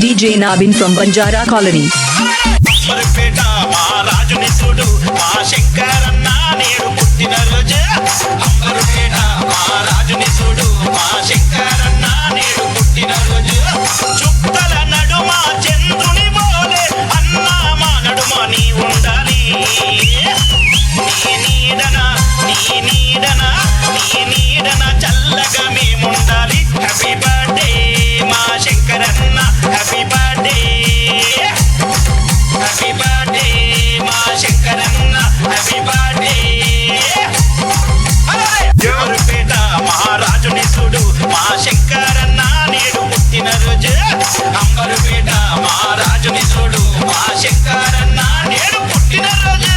DJ Nabin from Banjara Colony. Amberpet మహారాజుని చూడు మా శంకరన్న నేడు పుట్టిన రోజు. అంబర్పేట మహారాజుని చూడు మా శంకరన్న నేడు పుట్టిన రోజు. చుక్కల నడుమ చంద్రుని మోలే అన్న మా నడుమ నీ ఉండాలి. నీ నీడన చల్లగా మేముండాలి. హ్యాపీ బర్త్డే మా శంకరన్న, హ్యాపీ బర్త్డే, హ్యాపీ బర్త్డే మా శంకరన్న, హ్యాపీ బర్త్డే. అంబర్పేట మహారాజుని చూడు మా శంకరన్న నేడు పుట్టిన రోజు. అంబర్పేట మహారాజుని చూడు మా శంకరన్న నేడు పుట్టిన రోజు.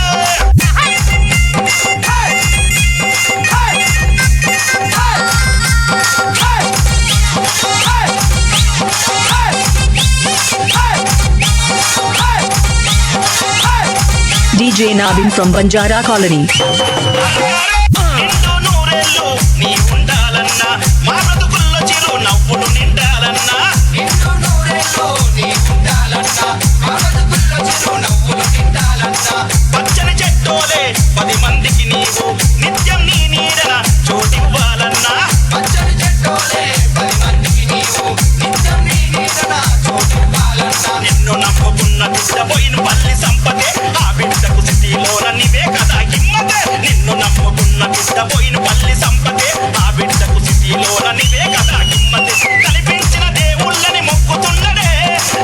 DJ Nabin from Banjara Colony. నిండు నూరేళ్ళు నీ ఉండాలన్నా, మా బ్రతుకుల్లో చిరు నవ్వులు నిండాలన్నా. నిండు నూరేళ్ళు నీ ఉండాలన్నా, మా బ్రతుకుల్లో చిరు నవ్వులు నిండాలన్నా. పచ్చని చెట్టోలే 10 మందికి నీవు నిత్యం నీ నీడన చోటివ్వాలన్నా. పచ్చని చెట్టోలే 10 మందికి నీవు నిత్యం నీ నీడన చోటివ్వాలన్నా. నిన్ను నమ్ముకున్న బిడ్డ పోయిన పల్లి సంపదే, ఆ బిడ్డకు స్థితిలోన నీవే కదా హిమ్మతే. నిన్ను నమ్ముకున్న బిడ్డ పోయిన పల్లి సంపదే, ఆ బిడ్డకు స్థితిలోన నీవే కదా హిమ్మతే. కనిపించిన దేవుళ్ళని మొక్కుతున్నడే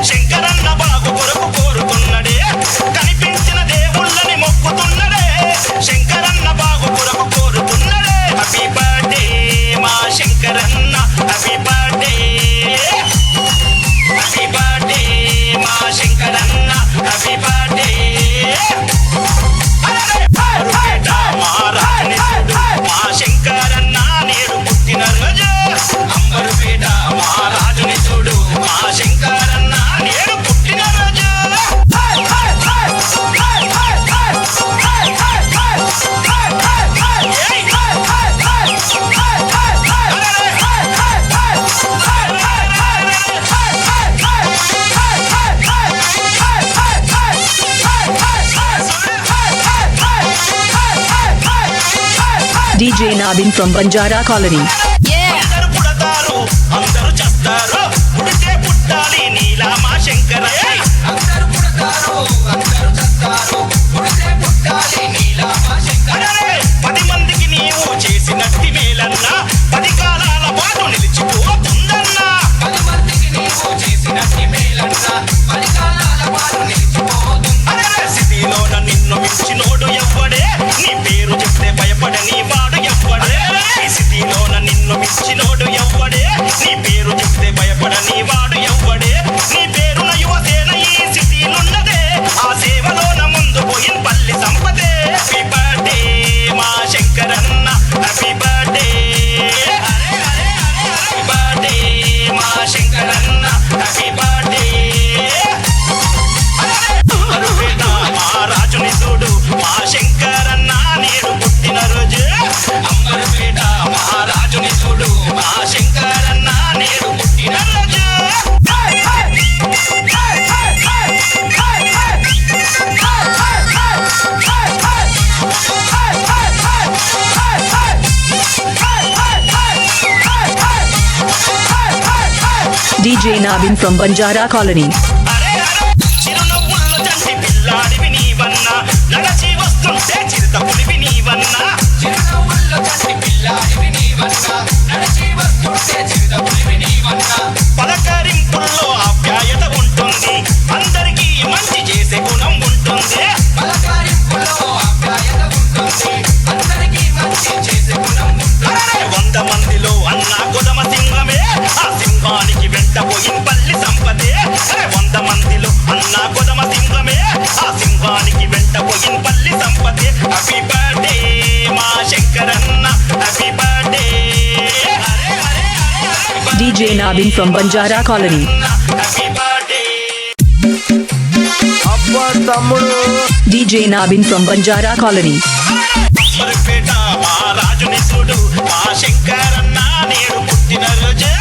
శంకరన్న బాగు కొరకు కోరుతున్నడే. కనిపించిన దేవుళ్ళని మొక్కుతున్నడే శంకరన్న బాగు కొరకు కోరుతున్నడే. హ్యాపీ బర్త్డే మా శంకరన్న, హ్యాపీ బర్త్డే, హ్యాపీ బర్త్డే మా శంకరన్న, హ్యాపీ బర్త్డే. అంబర్పేట మహారాజుని చూడు మా శంకరన్న నేడు పుట్టిన రోజు. అంబర్పేట మహారాజుని చూడు మా శంకరన్న నేడు పుట్టిన రోజు. DJ Nabin from Banjara Colony. అందరూ పుడతారు అందరూ చస్తారు, పుడితే పుట్టాలి నీలా మా శంకరయ్య. అందరూ పుడతారు అందరూ చస్తారు, పుడితే పుట్టాలి నీలా మా శంకరయ్య. 10 మందికి నీవు చేసినట్టి మేలన్నా 10 కాలాల పాటు నిలిచిపోతుందన్నా. 10 మందికి నీవు చేసినట్టి మేలన్నా 10 కాలాల పాటు నిలిచిపోతుందన్నా. స్థితిలోన నిన్ను మించినోడు ఎవ్వడే, నీ పేరు చెప్తే భయపడని వాడు ఎవ్వడే. ఈ స్థితిలోన నిన్ను మించినోడు ఎవ్వడే, నీ పేరు చెప్తే భయపడని వాడు ఎవ్వడే. నీ పేరున యువసేన ఈ స్థితిలున్నదే, ఆ సేవలోన ముందు పోయిన పల్లి సంపదే. హ్యాపీ బర్త్డే మా శంకరన్న, హ్యాపీ బర్త్డే, హ్యాపీ బర్త్డే మా శంకరన్న, హ్యాపీ బర్త్డే. అంబర్పేట మహారాజుని చూడు మా శంకరన్న నేడు పుట్టిన రోజు. అంబర్పేట మహారాజుని చూడు మా శంకరన్న నేడు పుట్టిన రోజు. DJ Nabin from Banjara Colony. అరే అరే చిరునవ్వుల్లో చంటి పిల్లాడివి నీవన్నా, నడచి వస్తుంటే చిరుత పులివి నీవన్నా. చిరునవ్వుల్లో చంటి పిల్లాడివి నీవన్నా, నడచి వస్తుంటే చిరుత పులివి నీవన్నా. పలకరింపుల్లో ఆప్యాయత ఉంటుంది, అందరికీ మంచి చేసే గుణం ఉంటుంది. పలకరింపుల్లో ఆప్యాయత ఉంటుంది, అందరికీ మంచి చేసే గుణం ఉంటుంది. 100 మందిలో అన్నా గొదమ సింహమే, ఆ సింహానికి వెంట పోయిన పల్లి సంపదే. 100 మందిలో అన్నా గొదమ సింహమే, ఆ సింహానికి వెంట పోయిన పల్లి సంపదే. హ్యాపీ బర్త్డే మా శంకరన్న, happy birthday. DJ Nabin from Banjara Colony. Happy birthday. DJ Nabin from Banjara Colony. Amberpet మహారాజుని చూడు మా శంకరన్న నేడు పుట్టిన రోజు.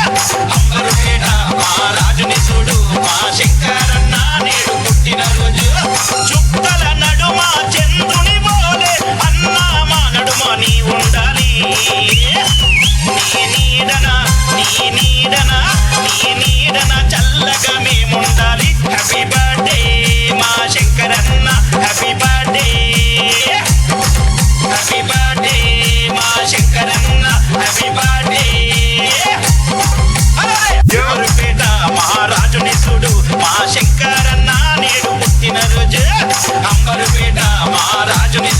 అంబరుపేట మా రాజుని